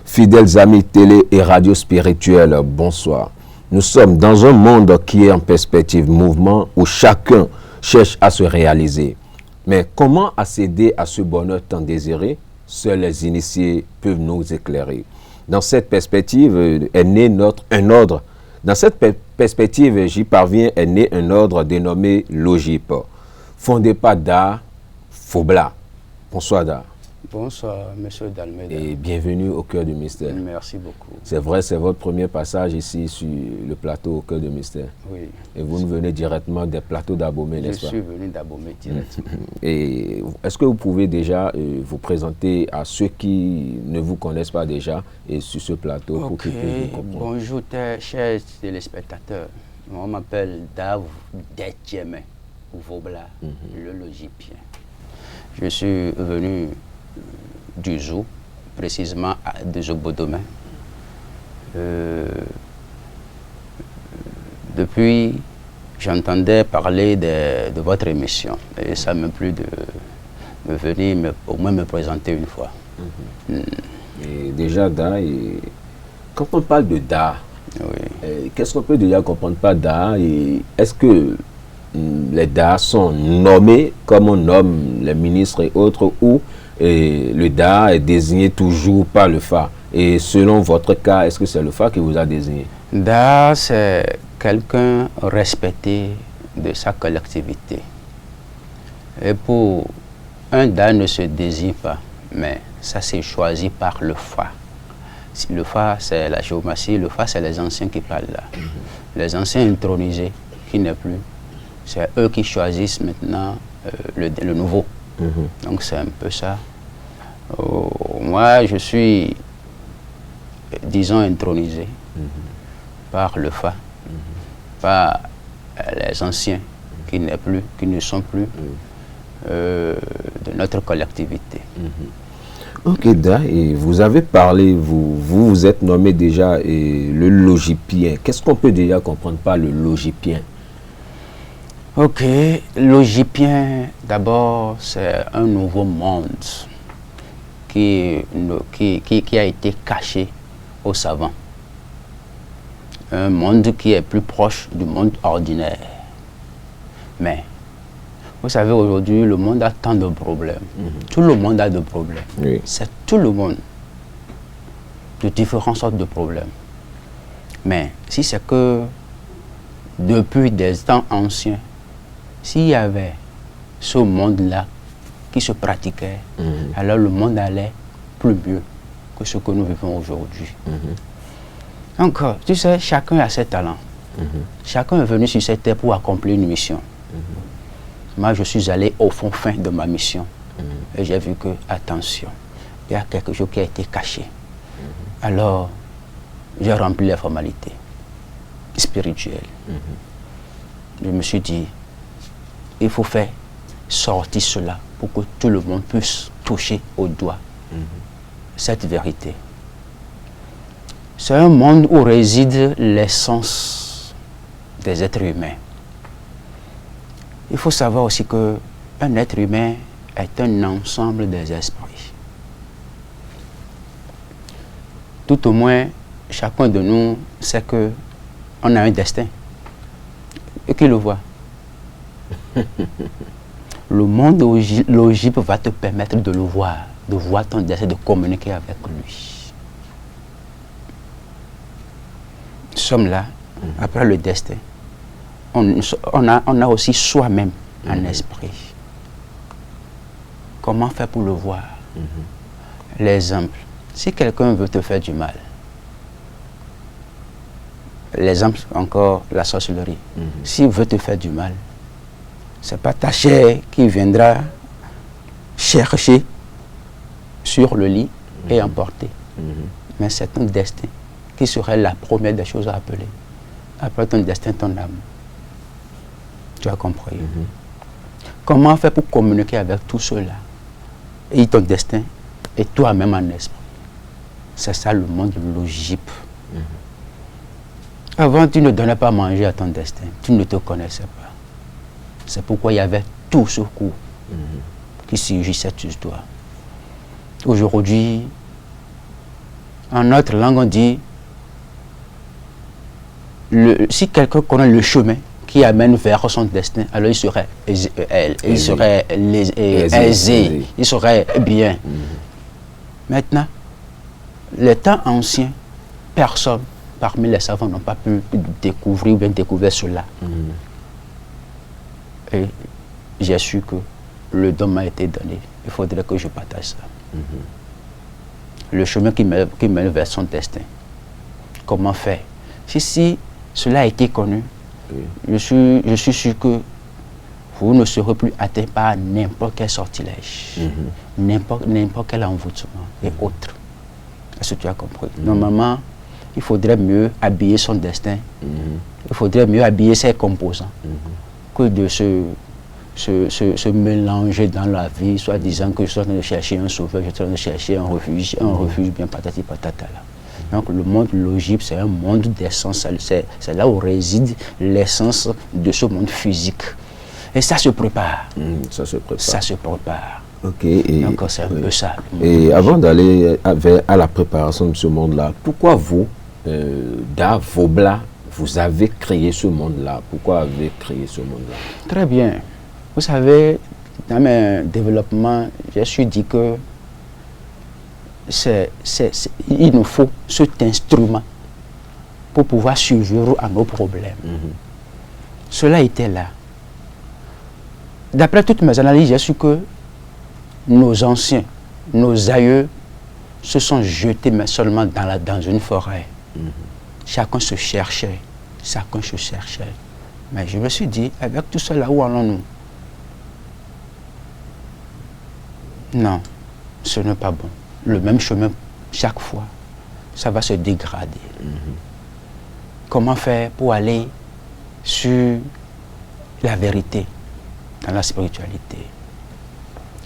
Fidèles amis télé et radio spirituels, bonsoir. Nous sommes dans un monde qui est en perspective mouvement où chacun cherche à se réaliser. Mais comment accéder à ce bonheur tant désiré? Seuls les initiés peuvent nous éclairer. Dans cette perspective est né un ordre. Dans cette perspective, j'y parviens, est né un ordre dénommé Logip, fondé par Da Fobla. Bonsoir Da. Bonsoir, monsieur Dalmeda. Et bienvenue au Cœur du Mystère. Merci beaucoup. C'est vrai, c'est votre premier passage ici sur le plateau au Cœur du Mystère. Oui. Et vous nous venez directement des plateaux d'Abomey, n'est-ce pas? Je suis venu d'Abomey directement. Et est-ce que vous pouvez déjà vous présenter à ceux qui ne vous connaissent pas déjà et sur ce plateau pour qu'ils puissent vous comprendre? Bonjour, chers téléspectateurs. On m'appelle Dav Detjeme Vobla, le logipien. Je suis venu du zoo, précisément de Zobodomé. Depuis, j'entendais parler de votre émission et ça m'a plu de venir au moins me présenter une fois. Et déjà, Da, quand on parle de Da, oui. qu'est-ce qu'on peut déjà comprendre par Da? Est-ce que les Da sont nommés comme on nomme les ministres et autres, ou le Da est désigné toujours par le Fa? Et selon votre cas, est-ce que c'est le Fa qui vous a désigné? Da, c'est quelqu'un respecté de sa collectivité. Et pour un Da ne se désigne pas, mais ça c'est choisi par le Fa. Le Fa, c'est la géomatie, le Fa, c'est les anciens qui parlent là. Les anciens intronisés, qui n'est plus, c'est eux qui choisissent maintenant le nouveau. Donc c'est un peu ça. Moi, je suis, disons, intronisé par le Fa, par les anciens qui ne sont plus de notre collectivité. Ok, Da, et vous avez parlé, vous êtes nommé déjà le logipien. Qu'est-ce qu'on peut déjà comprendre par le logipien? Ok, logipien, d'abord, c'est un nouveau monde qui a été caché aux savants. Un monde qui est plus proche du monde ordinaire. Mais, vous savez, aujourd'hui, le monde a tant de problèmes. Tout le monde a de problèmes. Oui. C'est tout le monde. De différentes sortes de problèmes. Mais, si c'est que depuis des temps anciens, s'il y avait ce monde-là qui se pratiquait, alors le monde allait plus mieux que ce que nous vivons aujourd'hui. Donc, tu sais, chacun a ses talents. Chacun est venu sur cette terre pour accomplir une mission. Moi, je suis allé au fond fin de ma mission. Et j'ai vu que, attention, il y a quelque chose qui a été caché. Alors, j'ai rempli les formalités spirituelles. Je me suis dit, il faut faire sortir cela pour que tout le monde puisse toucher au doigt cette vérité. C'est un monde où réside l'essence des êtres humains. Il faut savoir aussi qu'un être humain est un ensemble des esprits. Tout au moins, chacun de nous sait qu'on a un destin. Et qui le voit? Le monde logique va te permettre de le voir, de voir ton destin, de communiquer avec lui. Nous sommes là, après le destin. On a aussi soi-même un esprit. Comment faire pour le voir? L'exemple. Si quelqu'un veut te faire du mal, l'exemple encore, la sorcellerie. S'il veut te faire du mal, ce n'est pas ta chair qui viendra chercher sur le lit et emporter. Mais c'est ton destin qui serait la première des choses à appeler. Après ton destin, ton âme. Tu as compris? Comment faire pour communiquer avec tout cela? Et ton destin et toi-même en esprit. C'est ça le monde logique. Avant, tu ne donnais pas à manger à ton destin. Tu ne te connaissais pas. C'est pourquoi il y avait tout ce coup qui surgissait sur toi. Aujourd'hui, en notre langue, on dit si quelqu'un connaît le chemin qui amène vers son destin, alors il serait aisé, il serait bien. Maintenant, les temps anciens, personne parmi les savants n'ont pas pu découvrir ou bien découvrir cela. Et j'ai su que le don m'a été donné. Il faudrait que je partage ça. Le chemin qui mène vers son destin. Comment faire? Si cela a été connu, je suis sûr que vous ne serez plus atteint par n'importe quel sortilège, n'importe quel envoûtement et autres. Est-ce que tu as compris? Normalement, il faudrait mieux habiller son destin, il faudrait mieux habiller ses composants que de se mélanger dans la vie, soit disant que je suis en train de chercher un sauveur, je suis en train de chercher un refuge bien patati patata là. Donc le monde logique, c'est un monde d'essence, c'est là où réside l'essence de ce monde physique. Et ça se prépare. Ça se prépare. Ça se prépare. Ok. Donc c'est un peu ça. Et avant d'aller à la préparation de ce monde-là, pourquoi vous, Da Vobla, vous avez créé ce monde-là? Pourquoi avez-vous créé ce monde-là? Très bien. Vous savez, dans mes développements, je suis dit que il nous faut cet instrument pour pouvoir survivre à nos problèmes. Cela était là. D'après toutes mes analyses, j'ai su que nos anciens, nos aïeux se sont jetés mais seulement dans une forêt. Chacun se cherchait. Mais je me suis dit, avec tout cela, où allons-nous? Non, ce n'est pas bon. Le même chemin, chaque fois, ça va se dégrader. Comment faire pour aller sur la vérité dans la spiritualité?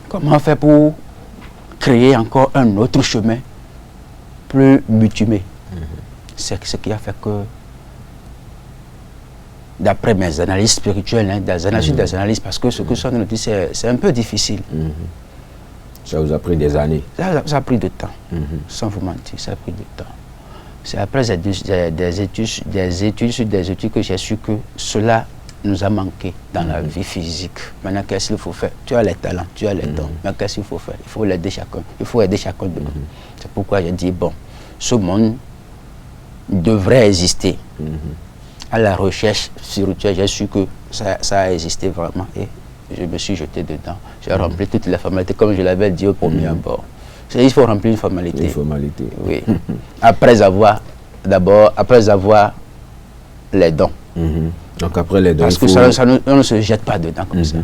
Comment faire pour créer encore un autre chemin plus bitumé? C'est ce qui a fait que, d'après mes analyses spirituelles, des analyses, parce que ce que ça nous dit, c'est un peu difficile. Ça vous a pris des années? Ça a pris du temps, sans vous mentir, ça a pris du temps. C'est après des études que j'ai su que cela nous a manqué dans la vie physique. Maintenant, qu'est-ce qu'il faut faire? Tu as les talents, tu as les dons, mais qu'est-ce qu'il faut faire? Il faut aider chacun de nous. C'est pourquoi j'ai dit, bon, ce monde devrait exister. À la recherche spirituelle, j'ai su que ça a existé vraiment et je me suis jeté dedans. J'ai rempli toutes les formalités, comme je l'avais dit au premier abord. Il faut remplir une formalité. Une formalité. Oui. Après avoir les dons. Donc après les dons. Parce que on ne se jette pas dedans comme ça.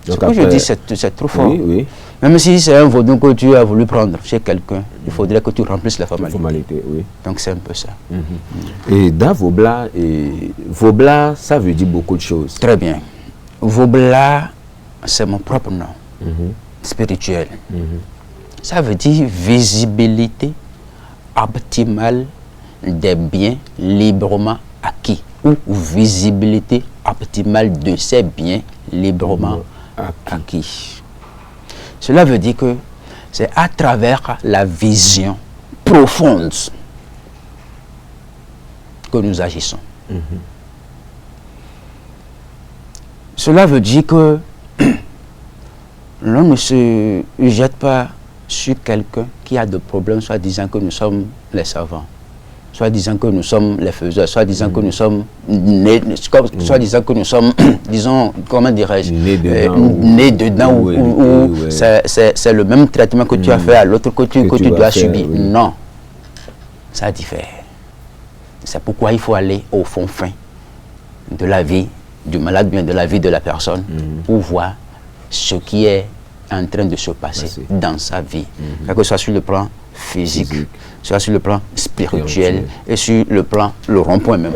Ce que je dis, c'est trop fort. Oui. Même si c'est un vaudou que tu as voulu prendre chez quelqu'un, il faudrait que tu remplisses la formalité. Oui. Donc c'est un peu ça. Et Da Vobla, Vobla, ça veut dire beaucoup de choses. Très bien. Vobla, c'est mon propre nom spirituel. Ça veut dire visibilité optimale des biens librement acquis ou visibilité optimale de ces biens librement acquis. Cela veut dire que c'est à travers la vision profonde que nous agissons. Cela veut dire que l'on ne se jette pas sur quelqu'un qui a des problèmes, soit disant que nous sommes les savants, soit disant que nous sommes les faiseurs, soit disant que nous sommes nés, soit disant que nous sommes, disons, comment dirais-je, nés dedans, ou c'est le même traitement que tu as fait à l'autre que tu dois subir. Non, ça diffère. C'est pourquoi il faut aller au fond fin de la vie du malade, bien de la vie de la personne, pour voir ce qui est en train de se passer dans sa vie, que ce soit sur le plan physique, soit sur le plan spirituel et sur le plan, le rond-point même.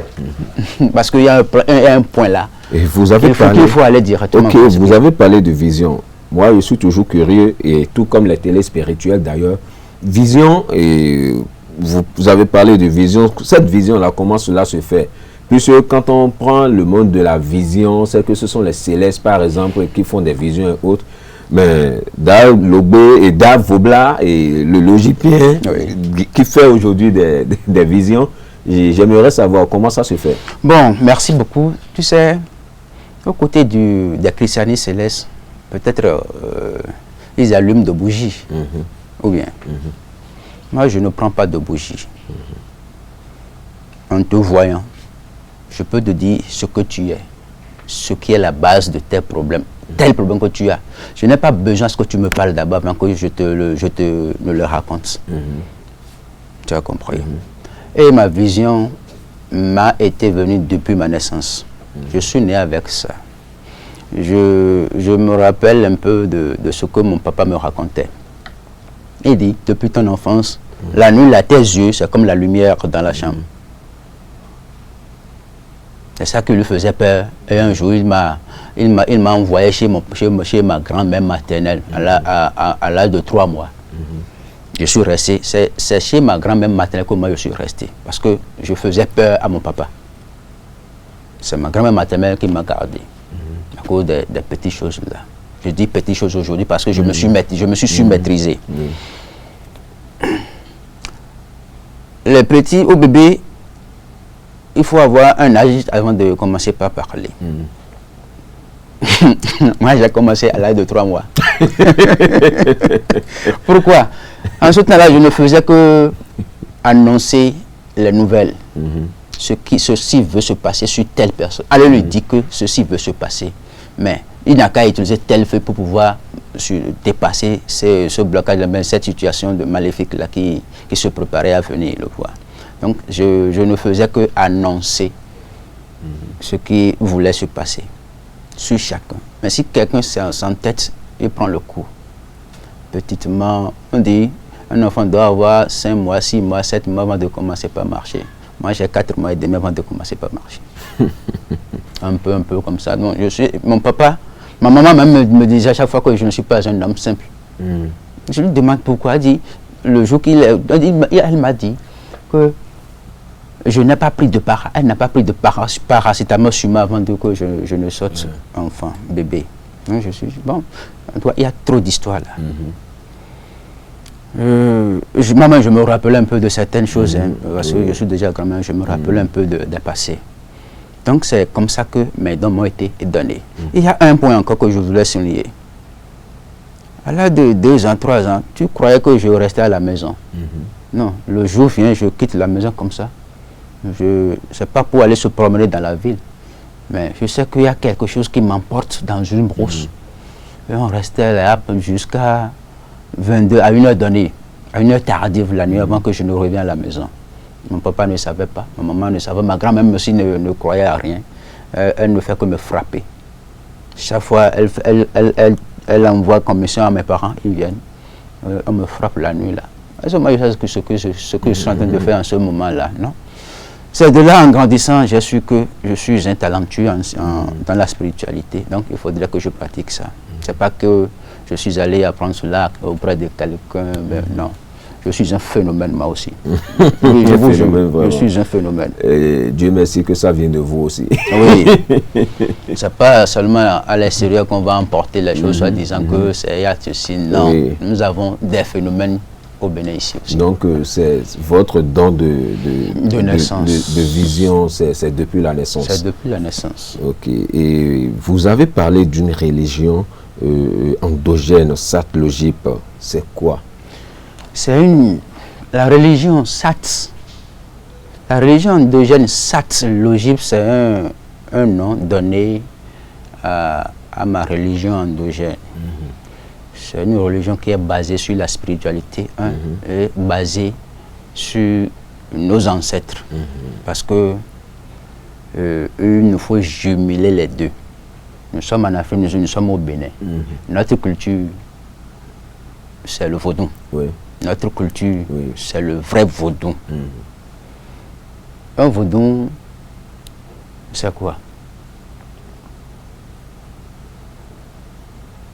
Parce qu'il y a un point là. Et vous avez parlé... Il faut aller directement. Ok, vous avez parlé de vision. Moi, je suis toujours curieux, et tout comme les téléspirituels d'ailleurs, vision, et vous avez parlé de vision. Cette vision-là, comment cela se fait? Puisque quand on prend le monde de la vision, c'est que ce sont les célestes, par exemple, qui font des visions et autres. Mais Dave Logbe et Dave Vobla et le logipien qui fait aujourd'hui des visions, j'aimerais savoir comment ça se fait. Bon, merci beaucoup. Tu sais, aux côtés des christianistes célestes, peut-être ils allument de bougies. Ou bien, moi je ne prends pas de bougies. En te voyant, je peux te dire ce que tu es, ce qui est la base de tes problèmes, tel problème que tu as. Je n'ai pas besoin que tu me parles d'abord, mais que je te le raconte. Tu as compris. Et ma vision m'a été venue depuis ma naissance. Je suis né avec ça. Je me rappelle un peu de ce que mon papa me racontait. Il dit, depuis ton enfance, la nuit, là, tes yeux, c'est comme la lumière dans la chambre. C'est ça qui lui faisait peur. Et un jour, il m'a envoyé chez ma grand-mère maternelle à l'âge de 3 mois. Je suis resté. C'est chez ma grand-mère maternelle que moi je suis resté. Parce que je faisais peur à mon papa. C'est ma grand-mère maternelle qui m'a gardé. À cause des petites choses là. Je dis petites choses aujourd'hui parce que je me suis su maîtriser. Les petits au bébé, il faut avoir un âge avant de commencer par parler. Moi, j'ai commencé à l'âge de 3 mois. Pourquoi? En ce temps-là, je ne faisais que annoncer les nouvelles. Ceci veut se passer sur telle personne. Allez lui dire que ceci veut se passer. Mais il n'a qu'à utiliser tel fait pour pouvoir dépasser ce blocage, cette situation de maléfique-là qui se préparait à venir le voir. Donc, je ne faisais que annoncer ce qui voulait se passer sur chacun. Mais si quelqu'un s'entête, il prend le coup. Petitement, on dit, un enfant doit avoir 5 mois, 6 mois, 7 mois avant de commencer par marcher. Moi, j'ai 4 mois et demi avant de commencer par marcher. un peu comme ça. Donc, mon papa, ma maman même me disait à chaque fois que je ne suis pas un homme simple. Je lui demande pourquoi. Elle dit, le jour elle m'a dit que je n'ai pas pris de elle n'a pas pris de paracétamol sur moi avant que je ne sorte enfant, bébé. Donc je suis bon. Il y a trop d'histoires là. Moi, je me rappelle un peu de certaines choses, parce que je suis déjà grand-mère, je me rappelle un peu des passés. Donc c'est comme ça que mes dons m'ont été donnés. Il y a un point encore que je voulais souligner. À l'âge de 2 ans, 3 ans, tu croyais que je restais à la maison. Non, le jour vient, je quitte la maison comme ça. C'est pas pour aller se promener dans la ville, mais je sais qu'il y a quelque chose qui m'emporte dans une brousse. Et on restait là jusqu'à 22, à 1h donnée, à 1h tardive la nuit avant que je ne revienne à la maison. Mon papa ne savait pas, ma maman ne savait, ma grand-mère aussi ne croyait à rien. Elle ne fait que me frapper. Chaque fois, elle envoie commission à mes parents, ils viennent. On me frappe la nuit là. Moi, je sais ce que je suis en train de faire en ce moment-là, non? C'est de là, en grandissant, j'ai su que je suis un talentueux dans la spiritualité. Donc, il faudrait que je pratique ça. C'est pas que je suis allé apprendre cela auprès de quelqu'un, non. Je suis un phénomène, moi aussi. Oui, je suis un phénomène. Et Dieu merci que ça vient de vous aussi. Oui. C'est pas seulement à l'extérieur qu'on va emporter les choses, en disant que c'est ceci. Non, nous avons des phénomènes au Bénin ici aussi. Donc, c'est votre don de naissance. De vision, c'est depuis la naissance. C'est depuis la naissance. Ok. Et vous avez parlé d'une religion endogène, Sat-Logip. C'est quoi? C'est la religion Sat. La religion endogène Sat-Logip, c'est un nom donné à ma religion endogène. C'est une religion qui est basée sur la spiritualité, et basée sur nos ancêtres. Parce que il nous faut jumeler les deux. Nous sommes en Afrique, nous sommes au Bénin. Notre culture, c'est le vaudou. Notre culture, c'est le vrai vaudou. Un vaudou, c'est quoi?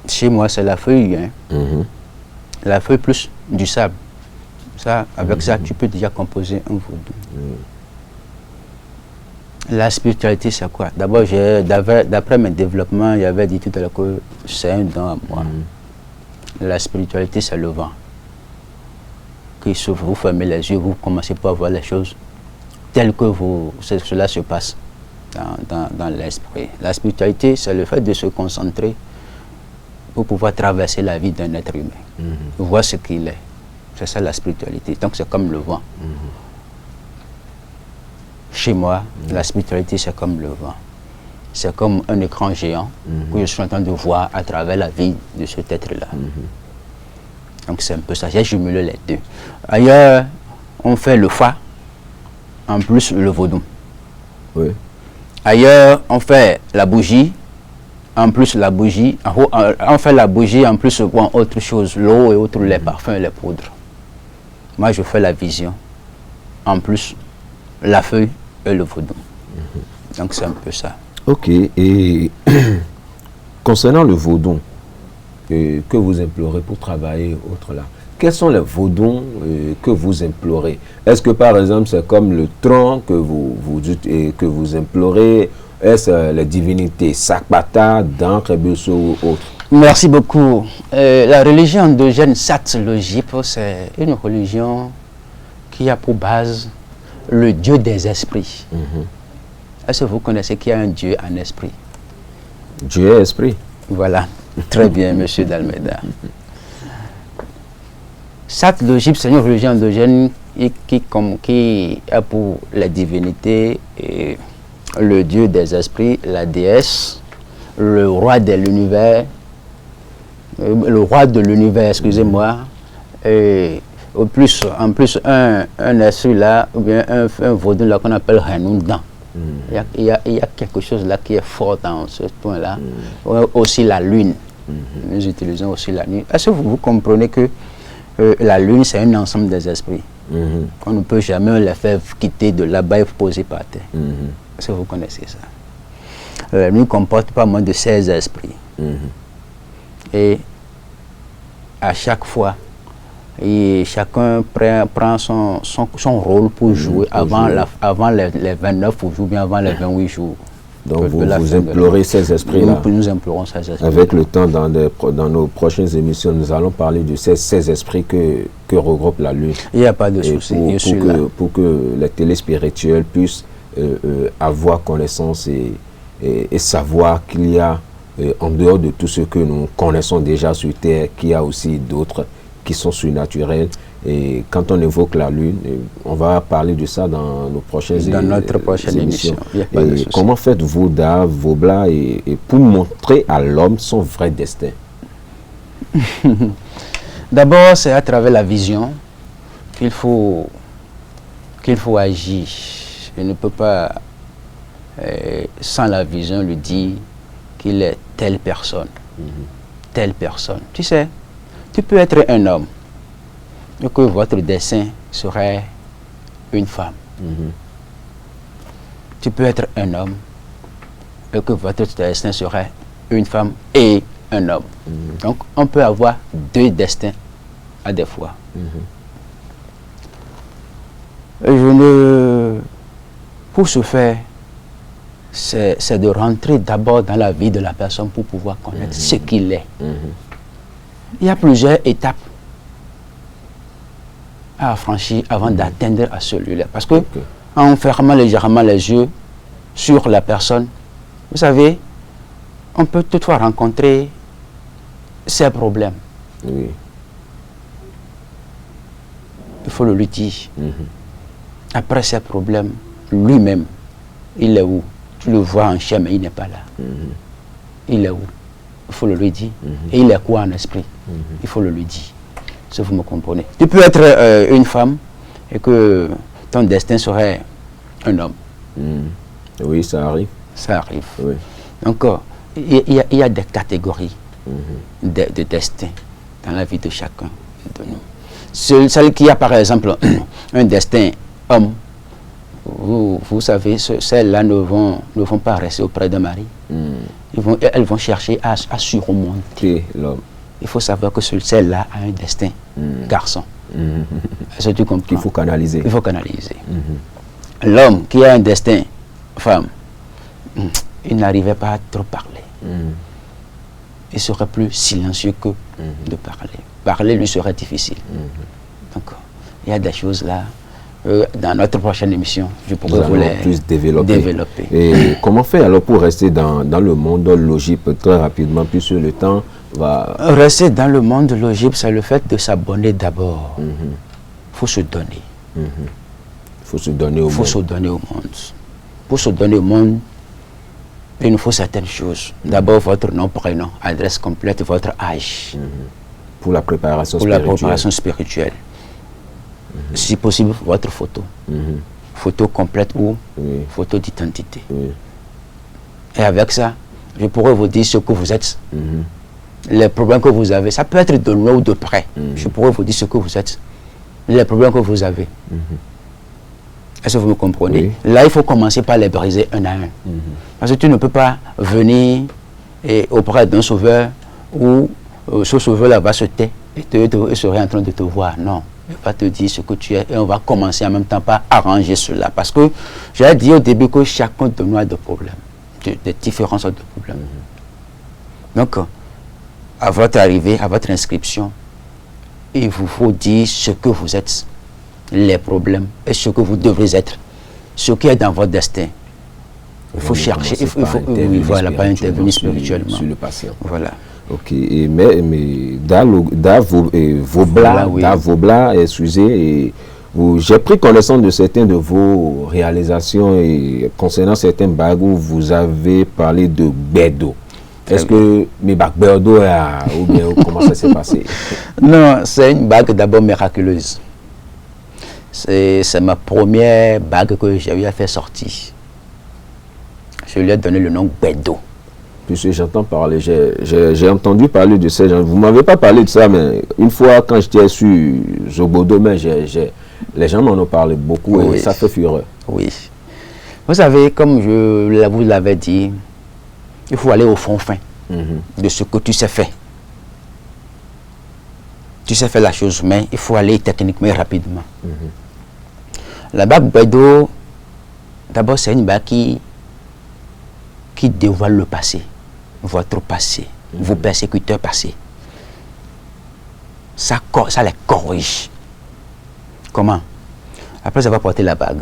Chez moi, c'est la feuille, la feuille plus du sable. Ça, avec ça, tu peux déjà composer un vaudou. La spiritualité, c'est quoi? D'abord, d'après mes développements, il y avait dit tout à l'heure que c'est un don à moi. La spiritualité, c'est le vent. Qui s'ouvre, vous fermez les yeux, vous commencez par voir les choses telles que cela se passe dans l'esprit. La spiritualité, c'est le fait de se concentrer pour pouvoir traverser la vie d'un être humain. Voir ce qu'il est. C'est ça la spiritualité. Donc c'est comme le vent. Chez moi, la spiritualité, c'est comme le vent. C'est comme un écran géant que je suis en train de voir à travers la vie de cet être-là. Donc c'est un peu ça. J'ai jumelé les deux. Ailleurs, on fait le fa, en plus le vaudou. Oui. Ailleurs, on fait la bougie, en plus la bougie. On fait la bougie, en plus autre chose, l'eau et autres, les parfums et les poudres. Moi, je fais la vision, en plus la feuille et le vaudou. Donc c'est un peu ça. Ok. Et concernant le vaudou, que vous implorez pour travailler autre là, quels sont les vaudous que vous implorez? Est-ce que par exemple c'est comme le tronc que vous dites et que vous implorez? Est-ce les divinités Sakpata, Dankre, Besso ou autres? Merci beaucoup. La religion endogène Sat-Logip, c'est une religion qui a pour base le Dieu des esprits. Est-ce que vous connaissez qu'il y a un Dieu en esprit? Dieu est esprit. Voilà. Très bien, monsieur Dalmeda. Sat-Logip, c'est une religion endogène qui a pour la divinité et le Dieu des esprits, la déesse, le roi de l'univers, excusez-moi, et en plus un esprit là, ou bien un vaudou là qu'on appelle Renundan. Il y a quelque chose là qui est fort dans ce point-là. Aussi la lune. Nous utilisons aussi la lune. Est-ce que vous comprenez que la lune, c'est un ensemble des esprits? On ne peut jamais les faire quitter de là-bas et poser par terre. Est-ce que vous connaissez ça? La lune comporte pas moins de 16 esprits. Et à chaque fois, chacun prend son rôle pour jouer avant les 29 jours ou bien avant les 28 jours. Donc vous implorez ces esprits-là. Nous implorons ces esprits. Avec le temps, dans nos prochaines émissions, nous allons parler de ces esprits que regroupe la Lune. Il n'y a pas de souci. Pour que les téléspirituels puissent avoir connaissance et savoir qu'il y a, en dehors de tout ce que nous connaissons déjà sur Terre, qu'il y a aussi d'autres qui sont surnaturels. Et quand on évoque la Lune, on va parler de ça dans nos prochaines émissions. Dans notre prochaine émission. Comment faites-vous Vobla et pour montrer à l'homme son vrai destin? D'abord, c'est à travers la vision qu'il faut agir. Je ne peux pas, sans la vision, lui dire qu'il est telle personne. Telle personne. Tu sais, tu peux être un homme et que votre destin serait une femme. Tu peux être un homme et que votre destin serait une femme et un homme. Donc, on peut avoir deux destins à des fois. Pour ce faire, c'est de rentrer d'abord dans la vie de la personne pour pouvoir connaître ce qu'il est. Il y a plusieurs étapes à franchir avant d'atteindre à celui-là. Parce que en fermant légèrement les yeux sur la personne, vous savez, on peut toutefois rencontrer ses problèmes. Il faut le lui dire. Après ses problèmes, lui-même, il est où? Tu le vois en chair, mais il n'est pas là. Il est où? Il faut le lui dire. Et il est quoi en esprit? Il faut le lui dire. Si vous me comprenez. Tu peux être une femme et que ton destin serait un homme. Oui, ça arrive. Ça arrive. Oui. Donc, il y a des catégories de destin dans la vie de chacun de nous. Celle qui a, par exemple, un destin homme, vous savez, celles-là ne vont pas rester auprès de Marie. Elles vont chercher à surmonter l'homme. Il faut savoir que celle-là a un destin garçon. Est-ce que tu comprends? Qu'il faut canaliser. Il faut canaliser. L'homme qui a un destin, femme, il n'arrivait pas à trop parler. Il serait plus silencieux que de parler. Parler lui serait difficile. Donc, il y a des choses là. Dans notre prochaine émission, je pourrais vous les plus développer. Et comment faire alors pour rester dans le monde logique très rapidement, puisque le temps va... Rester dans le monde logique, c'est le fait de s'abonner d'abord. Il faut se donner. Il faut se donner au monde. Il faut se donner au monde. Pour se donner au monde, il nous faut certaines choses. D'abord, votre nom, prénom, adresse complète, votre âge. Pour la préparation pour spirituelle. La préparation spirituelle. Si possible, votre photo. Photo complète ou photo d'identité. Et avec ça, je pourrais vous dire ce que vous êtes. Les problèmes que vous avez, ça peut être de loin ou de près. Je pourrais vous dire ce que vous êtes. Les problèmes que vous avez. Est-ce que vous me comprenez? Là, il faut commencer par les briser un à un. Parce que tu ne peux pas venir auprès d'un sauveur où ce sauveur-là va se taire et serait en train de te voir. Non. Il va te dire ce que tu es et on va commencer en même temps par arranger cela. Parce que j'ai dit au début que chacun de nous a des problèmes, des différents sortes de problèmes. Donc, à votre arrivée, à votre inscription, il vous faut dire ce que vous êtes, les problèmes et ce que vous devrez être, ce qui est dans votre destin. Il faut chercher, il faut pas intervenir spirituellement. Sur le patient. Voilà. Ok, mais dans vos blas, excusez, j'ai pris connaissance de certains de vos réalisations et concernant certains bagues où vous avez parlé de Bédo. Est-ce que mes bagues Bédo ou bien comment ça s'est passé? Non, c'est une bague d'abord miraculeuse. C'est ma première bague que j'ai eu à faire sortir. Je lui ai donné le nom Bédo. Puisque j'entends parler, j'ai entendu parler de ça. Vous ne m'avez pas parlé de ça, mais une fois quand j'étais sur Zobodo, les gens m'en ont parlé beaucoup et ça fait fureur. Oui. Vous savez, comme vous l'avais dit, il faut aller au fond fin de ce que tu sais faire. Tu sais faire la chose, mais il faut aller techniquement et rapidement. La bague Bédo, d'abord, c'est une bague qui dévoile le passé, votre passé, vos persécuteurs passés. Ça les corrige. Comment? Après avoir porté la bague,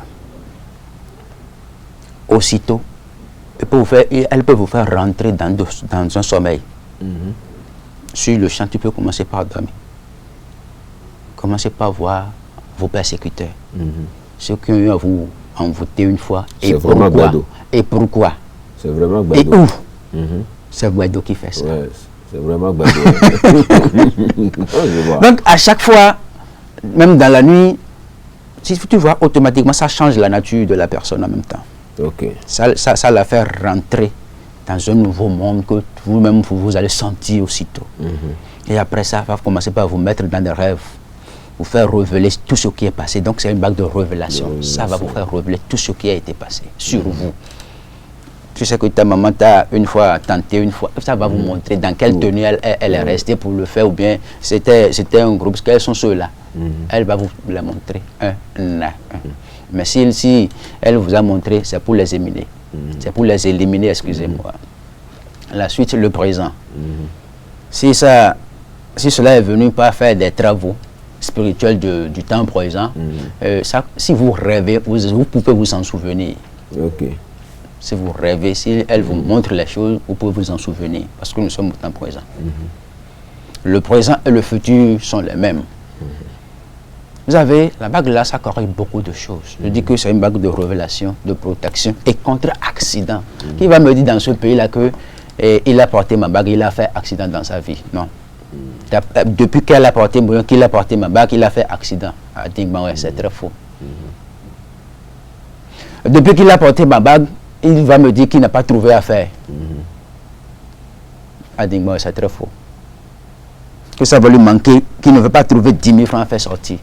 aussitôt, elle peut vous faire rentrer dans un sommeil. Sur le champ, tu peux commencer par dormir. Commencez par voir vos persécuteurs. Ceux qui ont eu à vous envoûter une fois. Et pourquoi? Et pourquoi? C'est vraiment Gbado. Et où? C'est Gbado qui fait ça. Ouais, c'est vraiment Gbado. Donc, à chaque fois, même dans la nuit, si tu vois, automatiquement, ça change la nature de la personne en même temps. Okay. Ça la fait rentrer dans un nouveau monde que vous-même, vous allez sentir aussitôt. Et après ça, va commencer par vous mettre dans des rêves, vous faire révéler tout ce qui est passé. Donc, c'est une bague de révélation. Ça va vous faire révéler tout ce qui a été passé sur vous. Tu sais que ta maman t'a une fois tenté, une fois, ça va vous montrer dans quelle tenue elle est restée pour le faire, ou bien c'était un groupe, quels sont ceux-là. Elle va vous les montrer un à un. Mais si elle vous a montré, c'est pour les éliminer. C'est pour les éliminer, excusez-moi. La suite, le présent. Si cela est venu par faire des travaux spirituels du temps présent, si vous rêvez, vous pouvez vous en souvenir. Okay. Si vous rêvez, si elle vous montre les choses, vous pouvez vous en souvenir, parce que nous sommes au temps présent. Le présent et le futur sont les mêmes. Vous avez, la bague là, ça corrige beaucoup de choses. Je dis que c'est une bague de révélation, de protection et contre accident. Qui va me dire dans ce pays-là que il a porté ma bague, il a fait accident dans sa vie? Non. Depuis qu'il a porté ma bague, il a fait accident. C'est très faux. Depuis qu'il a porté ma bague, il va me dire qu'il n'a pas trouvé à faire. C'est très faux. Que ça va lui manquer, qu'il ne veut pas trouver 10 000 francs à faire sortir.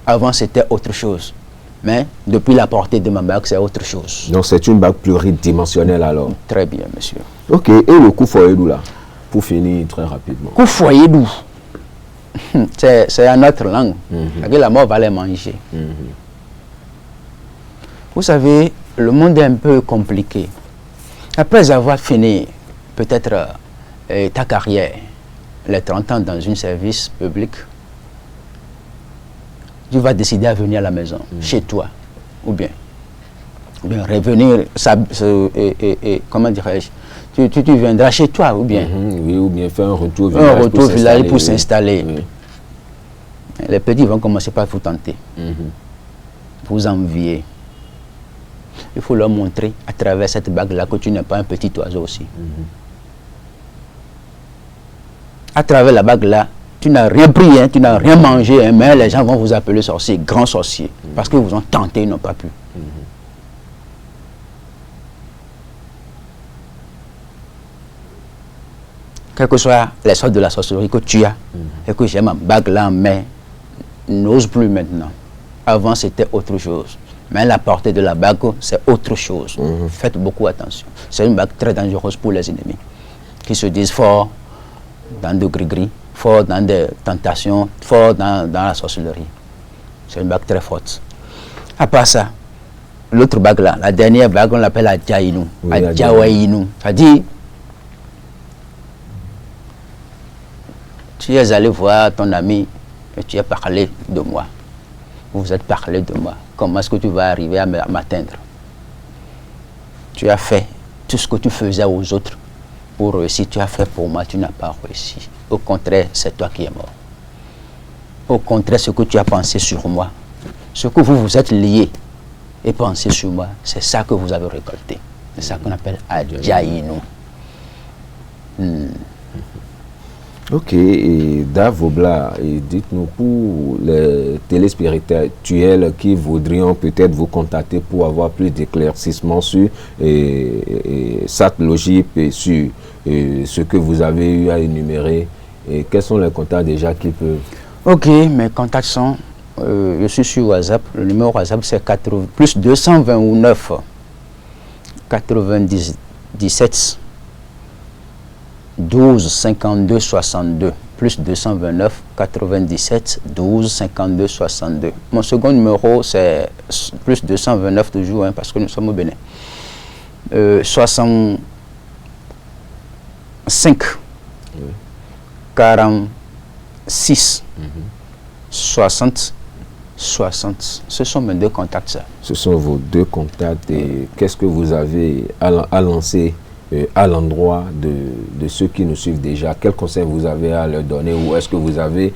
Avant, c'était autre chose. Mais depuis la portée de ma bague, c'est autre chose. Donc, c'est une bague pluridimensionnelle alors? Très bien, monsieur. Ok, et le coup foyer d'où là? Pour finir très rapidement. Coup foyer d'où? c'est en notre langue. Que la mort va les manger. Vous savez, le monde est un peu compliqué. Après avoir fini peut-être ta carrière, les 30 ans dans un service public, tu vas décider à venir à la maison, chez toi, ou bien revenir, comment dirais-je, tu viendras chez toi, ou bien oui, ou bien faire un retour au village pour s'installer. Oui. Les petits vont commencer par vous tenter, vous envier. Il faut leur montrer à travers cette bague-là que tu n'es pas un petit oiseau aussi. À travers la bague-là, tu n'as rien pris, hein, tu n'as rien mangé, hein, mais les gens vont vous appeler sorcier, grand sorcier, parce que vous ont tenté, ils n'ont pas pu. Quelles que soient les sortes de la sorcellerie que tu as, et que j'ai ma bague là en main, n'ose plus maintenant. Avant, c'était autre chose. Mais la portée de la bague, c'est autre chose. Faites beaucoup attention. C'est une bague très dangereuse pour les ennemis, qui se disent forts dans de gris-gris, forts dans des tentations, forts dans la sorcellerie. C'est une bague très forte. À part ça, l'autre bague là, la dernière bague, on l'appelle Adjaïnou. Adjawaïnou. C'est-à-dire, tu es allé voir ton ami et tu as parlé de moi. Vous vous êtes parlé de moi. Comment est-ce que tu vas arriver à m'atteindre? Tu as fait tout ce que tu faisais aux autres pour réussir. Tu as fait pour moi, tu n'as pas réussi. Au contraire, c'est toi qui es mort. Au contraire, ce que tu as pensé sur moi, ce que vous vous êtes liés et pensé sur moi, c'est ça que vous avez récolté. C'est ça qu'on appelle Adjaïnou. Ok, et Davobla, dites-nous pour les téléspirituels qui voudrions peut-être vous contacter pour avoir plus d'éclaircissements sur cette logique et sur ce que vous avez eu à énumérer, et quels sont les contacts déjà qui peuvent... Ok, mes contacts sont, je suis sur WhatsApp, le numéro WhatsApp c'est plus 229 97 12 52 62 plus 229 97 12 52 62. Mon second numéro c'est plus 229 toujours, hein, parce que nous sommes au Bénin. 65 46 60 60. Ce sont mes deux contacts. Ça. Ce sont vos deux contacts. Et qu'est-ce que vous avez à lancer à l'endroit de ceux qui nous suivent déjà? Quel conseil vous avez à leur donner? Ou est-ce que vous avez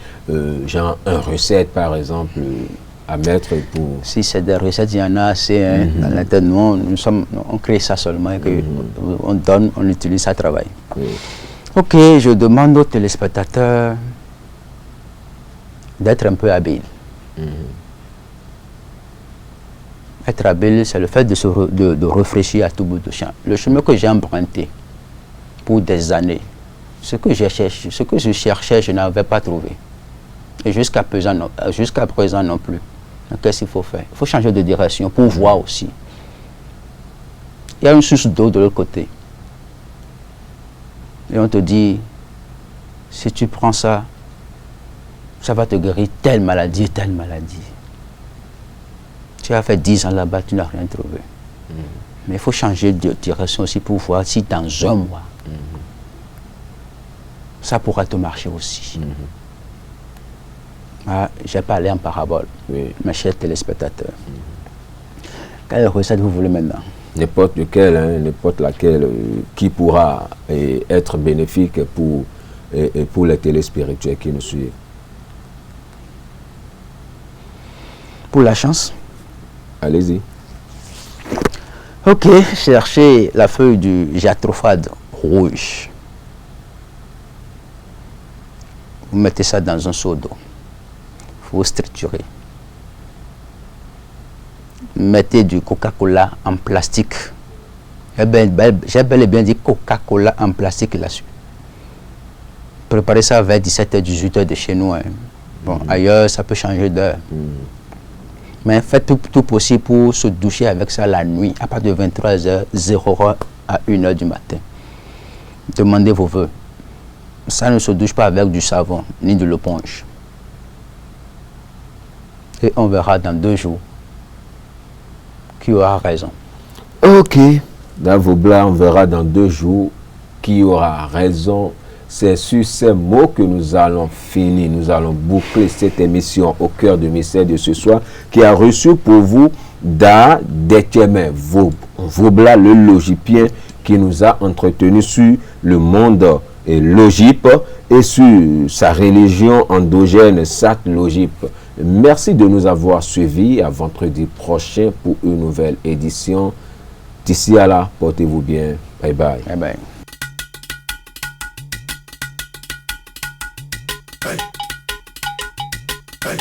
genre une recette par exemple à mettre pour... Si c'est des recettes, il y en a assez, hein, dans la tête. Nous, on crée ça seulement et que on donne, on utilise, ça travaille. Ok, je demande aux téléspectateurs d'être un peu habiles. Être habile, c'est le fait de réfléchir à tout bout de champ. Le chemin que j'ai emprunté pour des années, ce que je cherchais, je n'avais pas trouvé. Et jusqu'à présent non plus. Qu'est-ce qu'il faut faire? Il faut changer de direction pour voir aussi. Il y a une source d'eau de l'autre côté. Et on te dit, si tu prends ça, ça va te guérir telle maladie et telle maladie. Tu as fait 10 ans là-bas, tu n'as rien trouvé. Mais il faut changer de direction aussi pour voir si dans un mois, ça pourra te marcher aussi. Ah, j'ai parlé en parabole, mes chers téléspectateurs. Quelle recette vous voulez maintenant? N'importe lequel, hein, n'importe laquelle, qui pourra être bénéfique pour les téléspirituels qui nous suivent. Pour la chance? Allez-y. Ok, cherchez la feuille du jatrophade rouge. Vous mettez ça dans un seau d'eau. Vous triturer. Mettez du Coca-Cola en plastique. J'ai bel et bien dit Coca-Cola en plastique là-dessus. Préparez ça vers 17h, 18h de chez nous. Hein. Bon, ailleurs, ça peut changer d'heure. Mais faites tout possible pour se doucher avec ça la nuit, à partir de 23h, 0h à 1h du matin. Demandez vos vœux. Ça ne se douche pas avec du savon ni de l'éponge. Et on verra dans 2 jours qui aura raison. Ok, dans vos blagues, on verra dans 2 jours qui aura raison. C'est sur ces mots que nous allons finir. Nous allons boucler cette émission au cœur du mystère de ce soir qui a reçu pour vous Da Détiémé Vobla, le logipien qui nous a entretenu sur le monde et Logip et sur sa religion endogène Sat Logip. Merci de nous avoir suivis. À vendredi prochain pour une nouvelle édition. D'ici à là, portez-vous bien. Bye bye. Bye bye. Hey. Hey.